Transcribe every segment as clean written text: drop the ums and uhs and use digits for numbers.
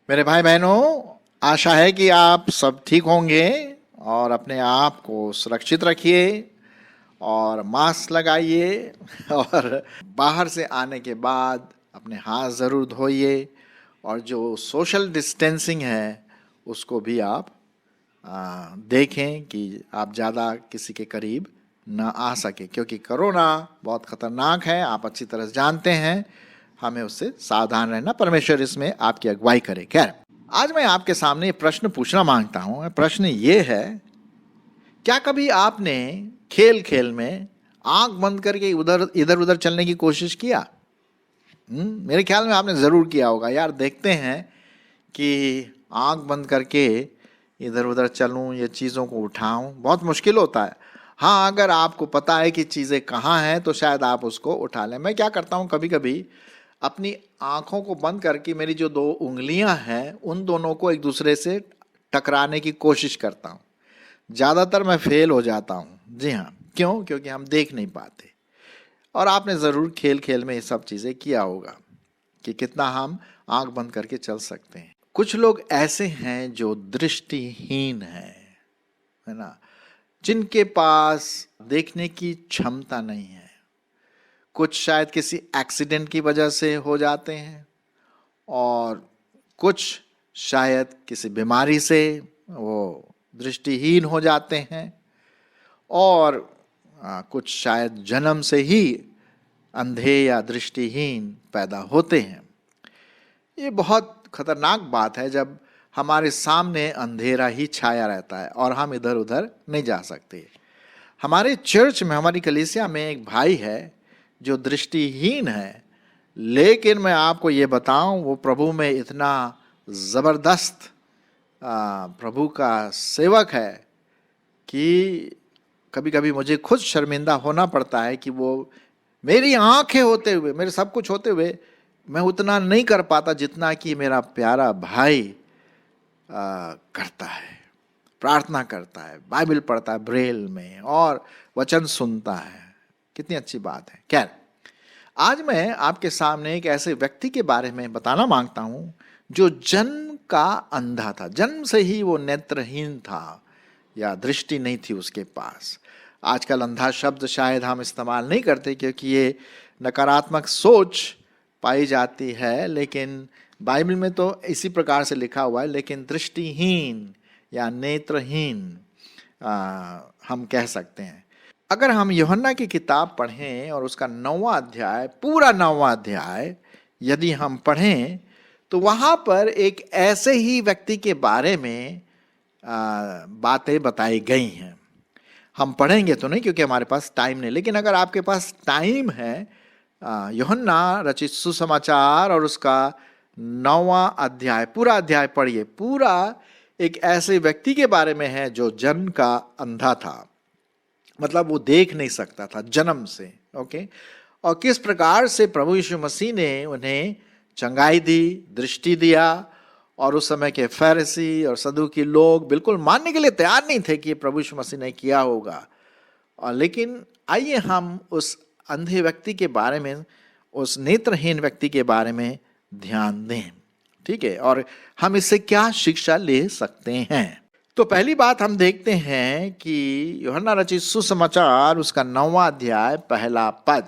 मेरे भाई बहनों, आशा है कि आप सब ठीक होंगे और अपने आप को सुरक्षित रखिए और मास्क लगाइए और बाहर से आने के बाद अपने हाथ ज़रूर धोइए और जो सोशल डिस्टेंसिंग है उसको भी आप देखें कि आप ज़्यादा किसी के करीब ना आ सके, क्योंकि कोरोना बहुत ख़तरनाक है, आप अच्छी तरह से जानते हैं। हमें उससे सावधान रहना, परमेश्वर इसमें आपकी अगुवाई करे। खैर, आज मैं आपके सामने प्रश्न पूछना मांगता हूं। प्रश्न ये है, क्या कभी आपने खेल खेल में आंख बंद करके इधर उधर चलने की कोशिश किया? मेरे ख्याल में आपने ज़रूर किया होगा। यार, देखते हैं कि आंख बंद करके इधर उधर चलूं, ये चीज़ों को उठाऊं, बहुत मुश्किल होता है। हाँ, अगर आपको पता है कि चीज़ें कहाँ हैं तो शायद आप उसको उठा लें। मैं क्या करता हूँ, कभी कभी अपनी आंखों को बंद करके मेरी जो 2 उंगलियां हैं उन दोनों को एक दूसरे से टकराने की कोशिश करता हूँ। ज़्यादातर मैं फेल हो जाता हूँ। जी हाँ, क्यों? क्योंकि हम देख नहीं पाते। और आपने ज़रूर खेल खेल में ये सब चीज़ें किया होगा कि कितना हम आंख बंद करके चल सकते हैं। कुछ लोग ऐसे हैं जो दृष्टिहीन हैं, है ना, जिनके पास देखने की क्षमता नहीं है। कुछ शायद किसी एक्सीडेंट की वजह से हो जाते हैं और कुछ शायद किसी बीमारी से वो दृष्टिहीन हो जाते हैं और कुछ शायद जन्म से ही अंधे या दृष्टिहीन पैदा होते हैं। ये बहुत खतरनाक बात है जब हमारे सामने अंधेरा ही छाया रहता है और हम इधर उधर नहीं जा सकते। हमारे चर्च में, हमारी कलीसिया में एक भाई है जो दृष्टिहीन है, लेकिन मैं आपको ये बताऊं, वो प्रभु में इतना ज़बरदस्त प्रभु का सेवक है कि कभी कभी मुझे खुद शर्मिंदा होना पड़ता है कि वो मेरी आंखें होते हुए, मेरे सब कुछ होते हुए, मैं उतना नहीं कर पाता जितना कि मेरा प्यारा भाई करता है। प्रार्थना करता है, बाइबल पढ़ता है ब्रेल में और वचन सुनता है। कितनी अच्छी बात है। खैर, आज मैं आपके सामने एक ऐसे व्यक्ति के बारे में बताना मांगता हूं जो जन्म का अंधा था। जन्म से ही वो नेत्रहीन था या दृष्टि नहीं थी उसके पास। आजकल अंधा शब्द शायद हम इस्तेमाल नहीं करते क्योंकि ये नकारात्मक सोच पाई जाती है, लेकिन बाइबल में तो इसी प्रकार से लिखा हुआ है। लेकिन दृष्टिहीन या नेत्रहीन हम कह सकते हैं। अगर हम यूहन्ना की किताब पढ़ें और उसका 9वां अध्याय, पूरा 9वां अध्याय यदि हम पढ़ें तो वहाँ पर एक ऐसे ही व्यक्ति के बारे में बातें बताई गई हैं। हम पढ़ेंगे तो नहीं क्योंकि हमारे पास टाइम नहीं, लेकिन अगर आपके पास टाइम है, यूहन्ना रचित सुसमाचार और उसका 9वां अध्याय, पूरा अध्याय पढ़िए। पूरा एक ऐसे व्यक्ति के बारे में है जो जन्म का अंधा था, मतलब वो देख नहीं सकता था जन्म से। ओके, और किस प्रकार से प्रभु यीशु मसीह ने उन्हें चंगाई दी, दृष्टि दिया। और उस समय के फरीसी और सदूकी लोग बिल्कुल मानने के लिए तैयार नहीं थे कि प्रभु यीशु मसीह ने किया होगा। और लेकिन आइए हम उस अंधे व्यक्ति के बारे में, उस नेत्रहीन व्यक्ति के बारे में ध्यान दें, ठीक है, और हम इससे क्या शिक्षा ले सकते हैं। तो पहली बात हम देखते हैं कि यूहन्ना रचित सुसमाचार उसका 9वां अध्याय पहला पद,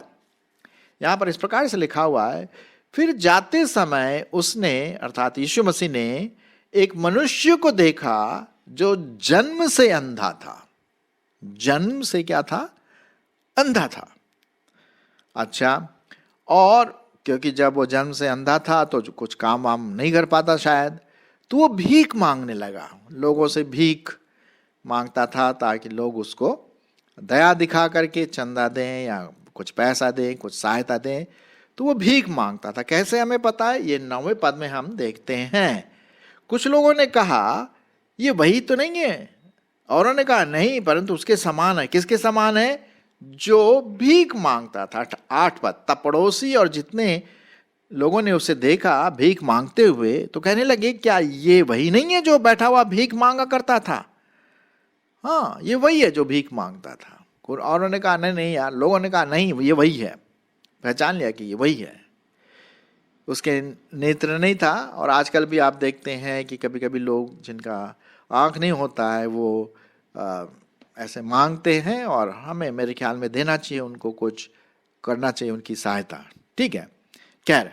यहाँ पर इस प्रकार से लिखा हुआ है, फिर जाते समय उसने, अर्थात यीशु मसीह ने, एक मनुष्य को देखा जो जन्म से अंधा था। जन्म से क्या था? अंधा था। अच्छा, और क्योंकि जब वो जन्म से अंधा था तो कुछ काम वाम नहीं कर पाता शायद, तो वो भीख मांगने लगा, लोगों से भीख मांगता था ताकि लोग उसको दया दिखा करके चंदा दें या कुछ पैसा दें, कुछ सहायता दें। तो वो भीख मांगता था। कैसे हमें पता है? ये 9वें पद में हम देखते हैं। कुछ लोगों ने कहा ये वही तो नहीं है, औरों ने कहा नहीं, परंतु उसके समान है। किसके समान है? जो भीख मांगता था। 8 पद, तब पड़ोसी और जितने लोगों ने उसे देखा भीख मांगते हुए तो कहने लगे, क्या ये वही नहीं है जो बैठा हुआ भीख मांगा करता था? हाँ, ये वही है जो भीख मांगता था। औरों ने कहा नहीं नहीं यार, लोगों ने कहा नहीं ये वही है, पहचान लिया कि ये वही है। उसके नेत्र नहीं था। और आजकल भी आप देखते हैं कि कभी कभी लोग जिनका आँख नहीं होता है वो ऐसे मांगते हैं, और हमें मेरे ख्याल में देना चाहिए, उनको कुछ करना चाहिए, उनकी सहायता। ठीक है, खैर।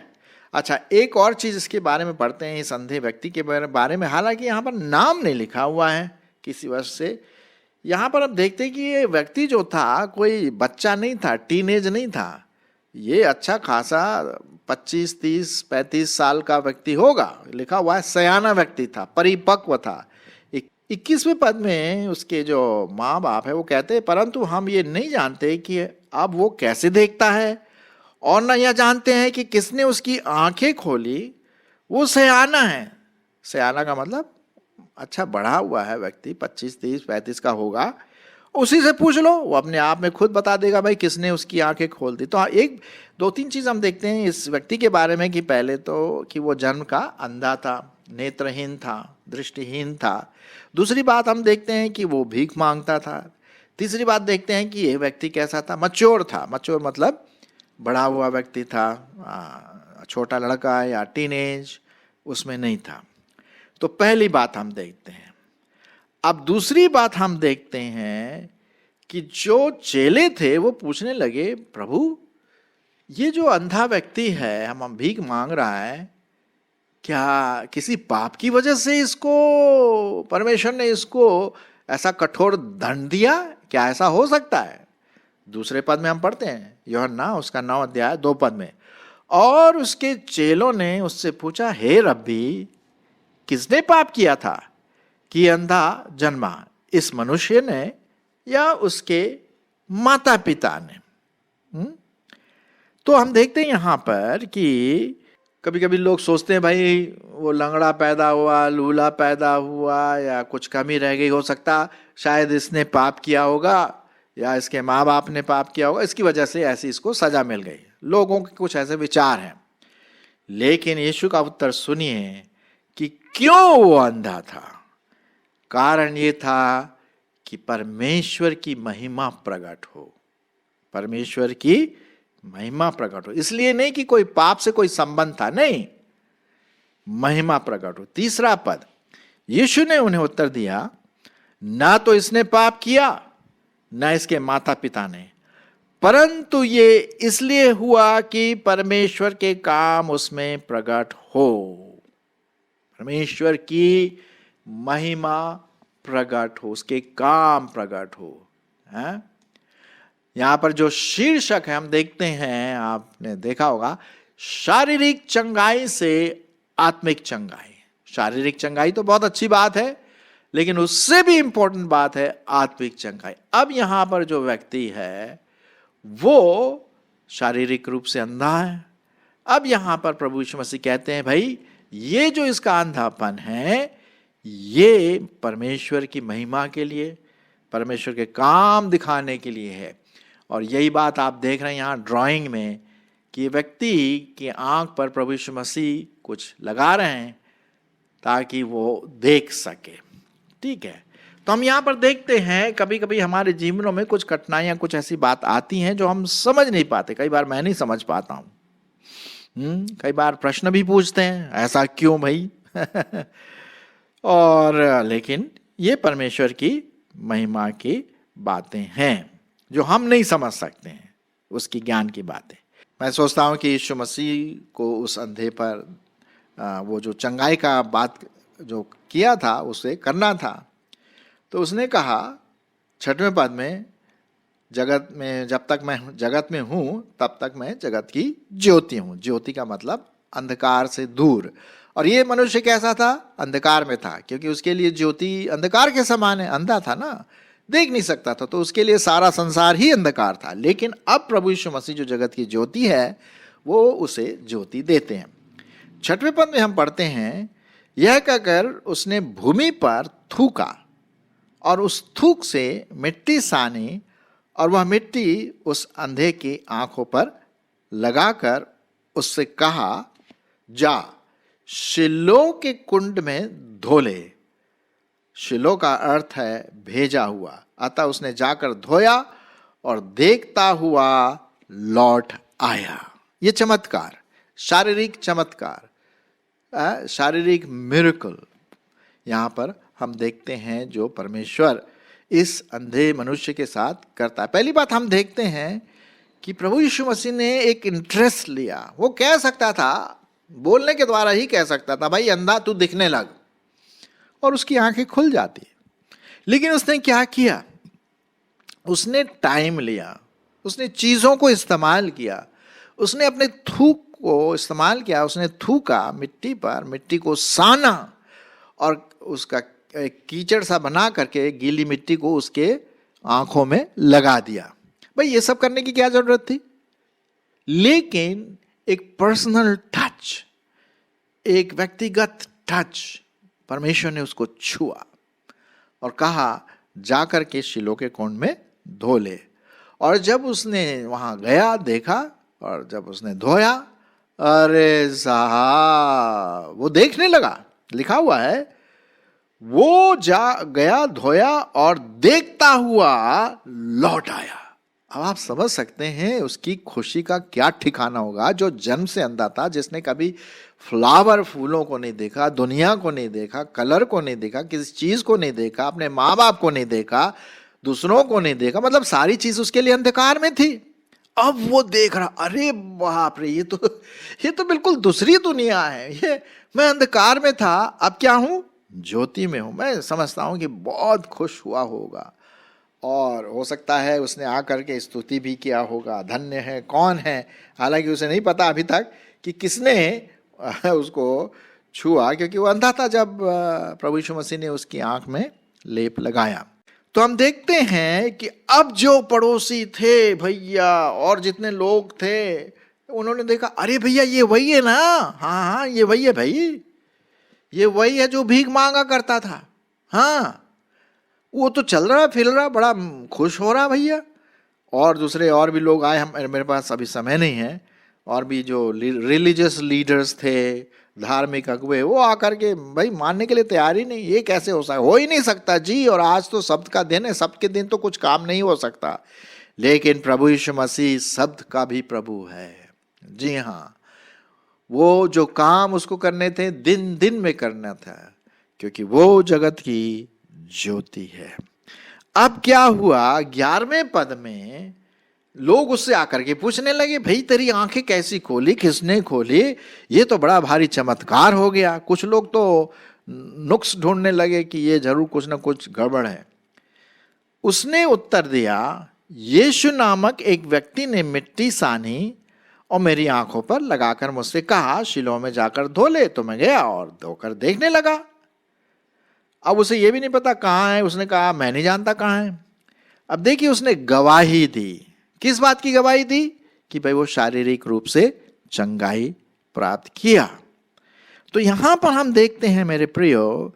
अच्छा, एक और चीज़ इसके बारे में पढ़ते हैं, इस अंधे व्यक्ति के बारे में। हालांकि यहाँ पर नाम नहीं लिखा हुआ है किसी वजह से। यहाँ पर अब देखते हैं कि ये व्यक्ति जो था कोई बच्चा नहीं था, टीनेज नहीं था, ये अच्छा खासा 25, 30, 35 साल का व्यक्ति होगा। लिखा हुआ है सयाना व्यक्ति था, परिपक्व था। 21वें पद में उसके जो माँ बाप है वो कहते हैं, परंतु हम ये नहीं जानते कि अब वो कैसे देखता है, और न यह जानते हैं कि किसने उसकी आंखें खोली। वो सयाना है। सयाना का मतलब अच्छा बढ़ा हुआ है व्यक्ति, 25, 30, 35 का होगा। उसी से पूछ लो, वो अपने आप में खुद बता देगा भाई किसने उसकी आंखें खोल दी। तो एक 2-3 चीज़ हम देखते हैं इस व्यक्ति के बारे में कि पहले तो कि वो जन्म का अंधा था, नेत्रहीन था, दृष्टिहीन था। दूसरी बात हम देखते हैं कि वो भीख मांगता था। तीसरी बात देखते हैं कि ये व्यक्ति कैसा था, मच्योर था। मच्योर मतलब बढ़ा हुआ व्यक्ति था, छोटा लड़का या टीनेज उसमें नहीं था। तो पहली बात हम देखते हैं। अब दूसरी बात हम देखते हैं कि जो चेले थे वो पूछने लगे, प्रभु ये जो अंधा व्यक्ति है, हम भीख मांग रहा है, क्या किसी पाप की वजह से इसको परमेश्वर ने इसको ऐसा कठोर दंड दिया? क्या ऐसा हो सकता है? दूसरे पद में हम पढ़ते हैं, यूहन्ना उसका 9 अध्याय 2 पद में, और उसके चेलों ने उससे पूछा, हे रब्बी, किसने पाप किया था कि अंधा जन्मा, इस मनुष्य ने या उसके माता पिता ने? तो हम देखते हैं यहां पर कि कभी कभी लोग सोचते हैं भाई वो लंगड़ा पैदा हुआ, लूला पैदा हुआ, या कुछ कमी रह गई, हो सकता शायद इसने पाप किया होगा या इसके माँ बाप ने पाप किया होगा, इसकी वजह से ऐसी इसको सजा मिल गई। लोगों के कुछ ऐसे विचार हैं। लेकिन यीशु का उत्तर सुनिए कि क्यों वो अंधा था। कारण ये था कि परमेश्वर की महिमा प्रकट हो, परमेश्वर की महिमा प्रकट हो। इसलिए नहीं कि कोई पाप से कोई संबंध था, नहीं, महिमा प्रकट हो। तीसरा पद, यीशु ने उन्हें उत्तर दिया, ना तो इसने पाप किया न इसके माता पिता ने, परंतु ये इसलिए हुआ कि परमेश्वर के काम उसमें प्रकट हो, परमेश्वर की महिमा प्रकट हो, उसके काम प्रकट हो। है यहां पर जो शीर्षक है हम देखते हैं, आपने देखा होगा, शारीरिक चंगाई से आत्मिक चंगाई। शारीरिक चंगाई तो बहुत अच्छी बात है, लेकिन उससे भी इंपॉर्टेंट बात है आत्मिक चंगाई। अब यहां पर जो व्यक्ति है वो शारीरिक रूप से अंधा है। अब यहां पर प्रभु यीशु मसीह कहते हैं, भाई ये जो इसका अंधापन है ये परमेश्वर की महिमा के लिए, परमेश्वर के काम दिखाने के लिए है। और यही बात आप देख रहे हैं यहाँ ड्राइंग में कि व्यक्ति की आंख पर प्रभु यीशु मसीह कुछ लगा रहे हैं ताकि वो देख सके। ठीक है, तो हम यहाँ पर देखते हैं कभी कभी हमारे जीवनों में कुछ कठिनाइयाँ, कुछ ऐसी बात आती हैं जो हम समझ नहीं पाते। कई बार मैं नहीं समझ पाता हूँ। कई बार प्रश्न भी पूछते हैं, ऐसा क्यों भाई? और लेकिन ये परमेश्वर की महिमा की बातें हैं जो हम नहीं समझ सकते हैं, उसकी ज्ञान की बातें। मैं सोचता हूँ कि यीशु मसीह को उस अंधे पर वो जो चंगाई का बात जो किया था उसे करना था। तो उसने कहा 6वें पद में, जगत में जब तक मैं जगत में हूँ तब तक मैं जगत की ज्योति हूँ। ज्योति का मतलब अंधकार से दूर। और ये मनुष्य कैसा था? अंधकार में था, क्योंकि उसके लिए ज्योति अंधकार के समान है। अंधा था ना, देख नहीं सकता था, तो उसके लिए सारा संसार ही अंधकार था। लेकिन अब प्रभु यीशु मसीह जो जगत की ज्योति है वो उसे ज्योति देते हैं। 6वें पद में हम पढ़ते हैं, यह कहकर उसने भूमि पर थूका और उस थूक से मिट्टी सानी, और वह मिट्टी उस अंधे की आंखों पर लगाकर उससे कहा, जा शिलो के कुंड में धो ले। शिलो का अर्थ है भेजा हुआ। अतः उसने जाकर धोया और देखता हुआ लौट आया। ये चमत्कार, शारीरिक चमत्कार, शारीरिक मिरेकल यहाँ पर हम देखते हैं जो परमेश्वर इस अंधे मनुष्य के साथ करता है। पहली बात हम देखते हैं कि प्रभु यीशु मसीह ने एक इंटरेस्ट लिया। वो कह सकता था, बोलने के द्वारा ही कह सकता था, भाई अंधा तू दिखने लग, और उसकी आंखें खुल जाती। लेकिन उसने क्या किया? उसने टाइम लिया, उसने चीज़ों को इस्तेमाल किया, उसने अपने थूक को इस्तेमाल किया। उसने थूका मिट्टी पर, मिट्टी को साना और उसका कीचड़ सा बना करके गीली मिट्टी को उसके आंखों में लगा दिया। भाई ये सब करने की क्या जरूरत थी? लेकिन एक पर्सनल टच, एक व्यक्तिगत टच, परमेश्वर ने उसको छुआ और कहा जाकर के शीलो के कुंड में धो ले। और जब उसने वहां गया, देखा, और जब उसने धोया, अरे साहब वो देखने लगा। लिखा हुआ है वो जा गया, धोया और देखता हुआ लौट आया। अब आप समझ सकते हैं उसकी खुशी का क्या ठिकाना होगा, जो जन्म से अंधा था, जिसने कभी फ्लावर, फूलों को नहीं देखा, दुनिया को नहीं देखा, कलर को नहीं देखा, किसी चीज को नहीं देखा, अपने माँ बाप को नहीं देखा, दूसरों को नहीं देखा, मतलब सारी चीज उसके लिए अंधकार में थी। अब वो देख रहा, अरे बाप रे, ये तो बिल्कुल दूसरी दुनिया है। ये मैं अंधकार में था, अब क्या हूं? ज्योति में हूं। मैं समझता हूं कि बहुत खुश हुआ होगा, और हो सकता है उसने आकर के स्तुति भी किया होगा, धन्य है, कौन है। हालांकि उसे नहीं पता अभी तक कि किसने उसको छुआ, क्योंकि वो अंधा था जब प्रभु यीशु मसीह ने उसकी आंख में लेप लगाया। तो हम देखते हैं कि अब जो पड़ोसी थे भैया और जितने लोग थे, उन्होंने देखा, अरे भैया ये वही है ना, हाँ हाँ ये वही है भाई, ये वही है जो भीख मांगा करता था। हाँ वो तो चल रहा फिर रहा, बड़ा खुश हो रहा भैया। और दूसरे और भी लोग आए, हम मेरे पास अभी समय नहीं है, और भी जो रिलीजियस लीडर्स थे, धार्मिक अगुवे, वो आकर के भाई मानने के लिए तैयार ही नहीं। ये कैसे हो सकता? हो ही नहीं सकता जी, और आज तो शब्द का दिन है, शब्द के दिन तो कुछ काम नहीं हो सकता। लेकिन प्रभु यीशु मसीह शब्द का भी प्रभु है। जी हाँ, वो जो काम उसको करने थे दिन दिन में करना था, क्योंकि वो जगत की ज्योति है। अब क्या हुआ? 11वें पद में लोग उससे आकर के पूछने लगे, भाई तेरी आंखें कैसी खोली, किसने खोली? ये तो बड़ा भारी चमत्कार हो गया। कुछ लोग तो नुक्स ढूंढने लगे कि ये जरूर कुछ ना कुछ गड़बड़ है। उसने उत्तर दिया, यीशु नामक एक व्यक्ति ने मिट्टी सानी और मेरी आंखों पर लगाकर मुझसे कहा, शिलोह में जाकर धो ले। तो मैं गया और धोकर देखने लगा। अब उसे यह भी नहीं पता कहाँ है। उसने कहा मैं नहीं जानता कहाँ है। अब देखिए उसने गवाही दी। किस बात की गवाही दी? कि भाई वो शारीरिक रूप से चंगाई प्राप्त किया। तो यहां पर हम देखते हैं मेरे प्रियो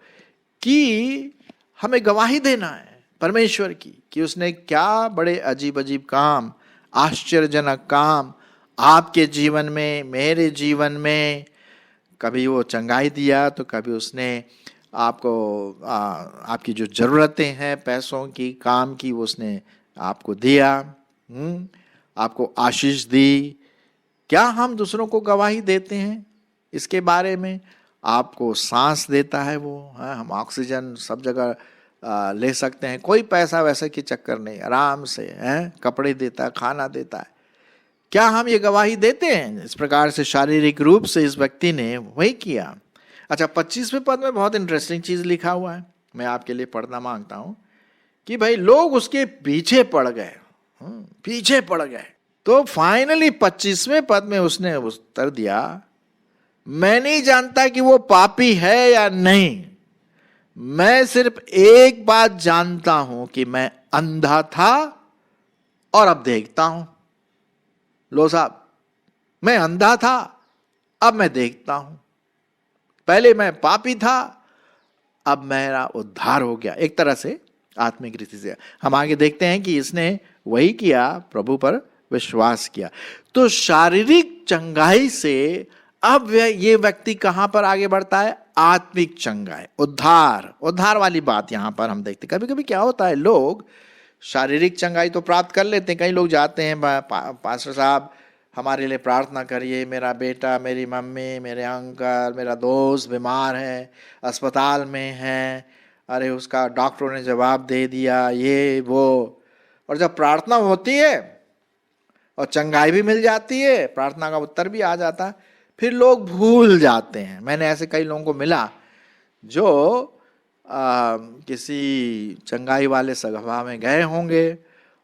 कि हमें गवाही देना है परमेश्वर की, कि उसने क्या बड़े अजीब अजीब काम, आश्चर्यजनक काम आपके जीवन में, मेरे जीवन में। कभी वो चंगाई दिया, तो कभी उसने आपको आपकी जो ज़रूरतें हैं पैसों की, काम की, वो उसने आपको दिया, आपको आशीष दी। क्या हम दूसरों को गवाही देते हैं इसके बारे में? आपको सांस देता है वो, हम ऑक्सीजन सब जगह ले सकते हैं, कोई पैसा वैसा की चक्कर नहीं, आराम से कपड़े देता है, खाना देता है। क्या हम ये गवाही देते हैं? इस प्रकार से शारीरिक रूप से इस व्यक्ति ने वही किया। अच्छा, 25वें पद में बहुत इंटरेस्टिंग चीज लिखा हुआ है, मैं आपके लिए पढ़ना मांगता हूं कि भाई लोग उसके पीछे पड़ गए, पीछे पड़ गए। तो फाइनली 25वें पद में उसने उत्तर दिया, मैं नहीं जानता कि वो पापी है या नहीं, मैं सिर्फ एक बात जानता हूं कि मैं अंधा था और अब देखता हूं। लो साहब, मैं अंधा था, अब मैं देखता हूं। पहले मैं पापी था, अब मेरा उद्धार हो गया। एक तरह से आत्मिक रीति से हम आगे देखते हैं कि इसने वही किया, प्रभु पर विश्वास किया। तो शारीरिक चंगाई से अब ये व्यक्ति कहां पर आगे बढ़ता है? आत्मिक चंगाई, उद्धार, उद्धार वाली बात यहां पर हम देखते। कभी कभी क्या होता है, लोग शारीरिक चंगाई तो प्राप्त कर लेते हैं, कई लोग जाते हैं पास्टर साहब हमारे लिए प्रार्थना करिए, मेरा बेटा, मेरी मम्मी, मेरे अंकल, मेरा दोस्त बीमार है, अस्पताल में है, अरे उसका डॉक्टरों ने जवाब दे दिया, ये वो। और जब प्रार्थना होती है और चंगाई भी मिल जाती है, प्रार्थना का उत्तर भी आ जाता, फिर लोग भूल जाते हैं। मैंने ऐसे कई लोगों को मिला जो किसी चंगाई वाले सभा में गए होंगे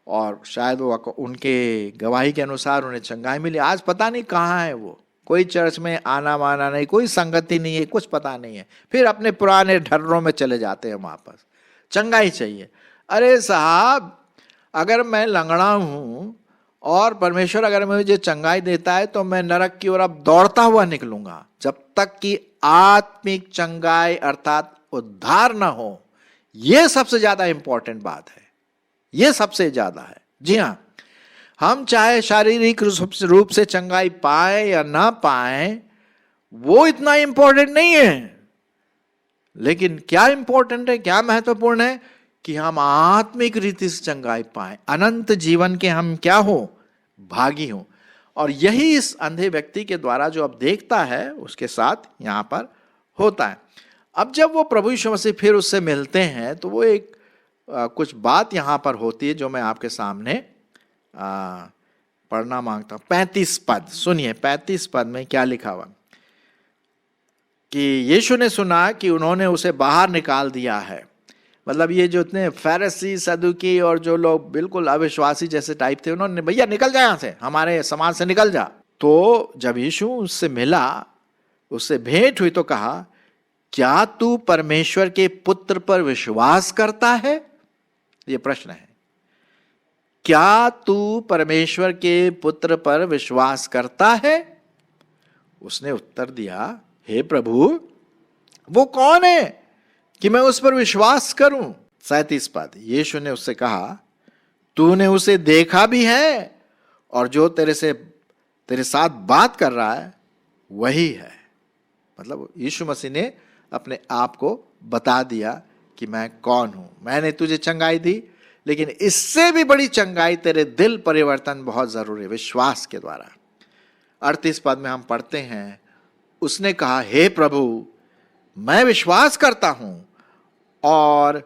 और शायद वो उनके गवाही के अनुसार उन्हें चंगाई मिली, आज पता नहीं कहाँ है वो, कोई चर्च में आना माना नहीं, कोई संगति नहीं है, कुछ पता नहीं है, फिर अपने पुराने ढर्रों में चले जाते हैं वापस। चंगाई चाहिए। अरे साहब, अगर मैं लंगड़ा हूँ और परमेश्वर अगर मुझे चंगाई देता है तो मैं नरक की ओर अब दौड़ता हुआ निकलूंगा, जब तक कि आत्मिक चंगाई अर्थात उद्धार ना हो। यह सबसे ज्यादा इंपॉर्टेंट बात है, यह सबसे ज्यादा है। जी हाँ, हम चाहे शारीरिक रूप से चंगाई पाए या ना पाए, वो इतना इंपॉर्टेंट नहीं है, लेकिन क्या इंपॉर्टेंट है, क्या महत्वपूर्ण है कि हम आत्मिक रीति से चंगाई पाए, अनंत जीवन के हम क्या हो, भागी हो। और यही इस अंधे व्यक्ति के द्वारा जो अब देखता है उसके साथ यहां पर होता है। अब जब वो प्रभु यीशु मसीह फिर उससे मिलते हैं तो वो एक कुछ बात यहां पर होती है जो मैं आपके सामने पढ़ना मांगता हूं। 35 पद सुनिए, 35 पद में क्या लिखा हुआ कि यीशु ने सुना कि उन्होंने उसे बाहर निकाल दिया है। मतलब ये जो इतने फरीसी, सदुकी और जो लोग बिल्कुल अविश्वासी जैसे टाइप थे, उन्होंने भैया निकल जा यहां से, हमारे समाज से निकल जा। तो जब यीशु उससे मिला, उससे भेंट हुई तो कहा, क्या तू परमेश्वर के पुत्र पर विश्वास करता है? ये प्रश्न है, क्या तू परमेश्वर के पुत्र पर विश्वास करता है? उसने उत्तर दिया, हे प्रभु, वो कौन है कि मैं उस पर विश्वास करूं? 37 पद, यीशु ने उससे कहा, तूने उसे देखा भी है और जो तेरे साथ बात कर रहा है वही है। मतलब यीशु मसीह ने अपने आप को बता दिया कि मैं कौन हूं। मैंने तुझे चंगाई दी, लेकिन इससे भी बड़ी चंगाई, तेरे दिल परिवर्तन बहुत जरूरी है, विश्वास के द्वारा। 38 पद में हम पढ़ते हैं, उसने कहा, हे प्रभु, मैं विश्वास करता हूं, और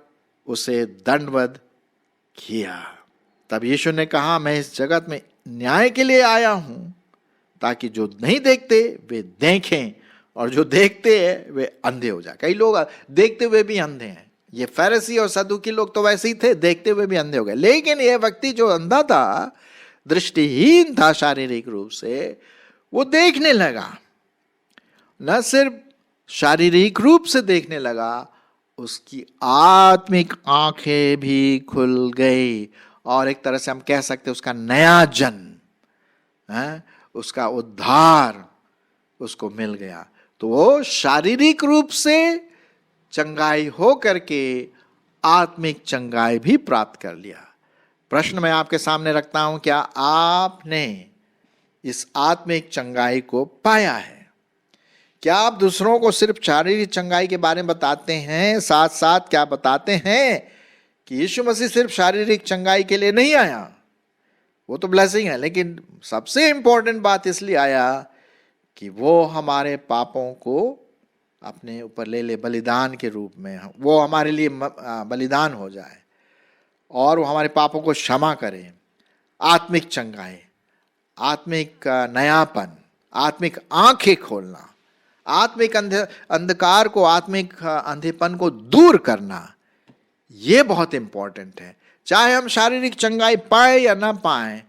उसे दंडवत किया। तब यीशु ने कहा, मैं इस जगत में न्याय के लिए आया हूं, ताकि जो नहीं देखते वे देखें और जो देखते हैं वे अंधे हो जाए। कई लोग देखते हुए भी अंधे हैं। ये फरीसी और सदुकी लोग तो वैसे ही थे, देखते हुए भी अंधे हो गए। लेकिन यह व्यक्ति जो अंधा था, दृष्टिहीन था शारीरिक रूप से, वो देखने लगा। न सिर्फ शारीरिक रूप से देखने लगा, उसकी आत्मिक आंखें भी खुल गई, और एक तरह से हम कह सकते हैं उसका नया जन्म है, उसका उद्धार उसको मिल गया। तो वो शारीरिक रूप से चंगाई हो करके आत्मिक चंगाई भी प्राप्त कर लिया। प्रश्न मैं आपके सामने रखता हूं, क्या आपने इस आत्मिक चंगाई को पाया है? क्या आप दूसरों को सिर्फ शारीरिक चंगाई के बारे में बताते हैं, साथ साथ क्या बताते हैं कि यीशु मसीह सिर्फ शारीरिक चंगाई के लिए नहीं आया? वो तो ब्लेसिंग है, लेकिन सबसे इंपॉर्टेंट बात इसलिए आया कि वो हमारे पापों को अपने ऊपर ले ले, बलिदान के रूप में वो हमारे लिए बलिदान हो जाए और वो हमारे पापों को क्षमा करे। आत्मिक चंगाई, आत्मिक नयापन, आत्मिक आंखें खोलना, आत्मिक अंधकार को, आत्मिक अंधेपन को दूर करना, ये बहुत इंपॉर्टेंट है। चाहे हम शारीरिक चंगाई पाए या ना पाए,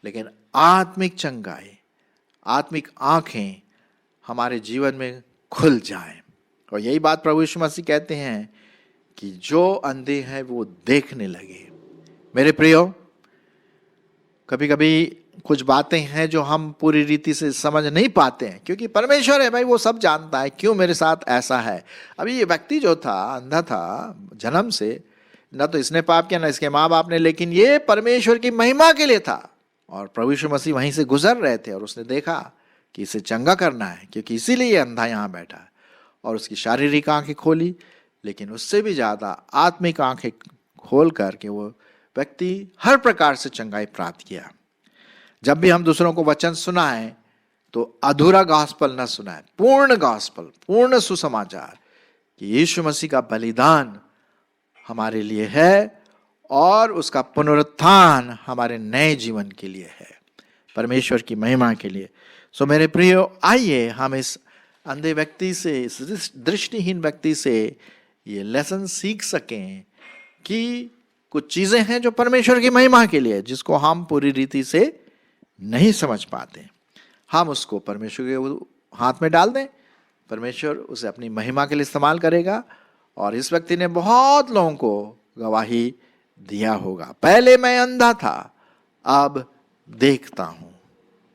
लेकिन आत्मिक चंगाई, आत्मिक आंखें हमारे जीवन में खुल जाएं। और यही बात प्रभु यीशु मसीह कहते हैं कि जो अंधे हैं वो देखने लगे। मेरे प्रियो, कभी कभी कुछ बातें हैं जो हम पूरी रीति से समझ नहीं पाते हैं, क्योंकि परमेश्वर है भाई, वो सब जानता है क्यों मेरे साथ ऐसा है। अभी ये व्यक्ति जो था, अंधा था जन्म से, न तो इसने पाप किया न इसके माँ बाप ने, लेकिन ये परमेश्वर की महिमा के लिए था। और प्रभु यीशु मसीह वहीं से गुजर रहे थे और उसने देखा कि इसे चंगा करना है, क्योंकि इसीलिए ये अंधा यहाँ बैठा है, और उसकी शारीरिक आंखें खोली, लेकिन उससे भी ज्यादा आत्मिक आंखें खोल करके वो व्यक्ति हर प्रकार से चंगाई प्राप्त किया। जब भी हम दूसरों को वचन सुनाएं तो अधूरा गॉस्पल न सुनाएं, पूर्ण गॉस्पल, पूर्ण सुसमाचार कि यीशु मसीह का बलिदान हमारे लिए है और उसका पुनरुत्थान हमारे नए जीवन के लिए है, परमेश्वर की महिमा के लिए। सो मेरे प्रियो, आइए हम इस अंधे व्यक्ति से, इस दृष्टिहीन व्यक्ति से ये लेसन सीख सकें कि कुछ चीजें हैं जो परमेश्वर की महिमा के लिए, जिसको हम पूरी रीति से नहीं समझ पाते, हम उसको परमेश्वर के हाथ में डाल दें। परमेश्वर उसे अपनी महिमा के लिए इस्तेमाल करेगा। और इस व्यक्ति ने बहुत लोगों को गवाही दिया होगा, पहले मैं अंधा था अब देखता हूं।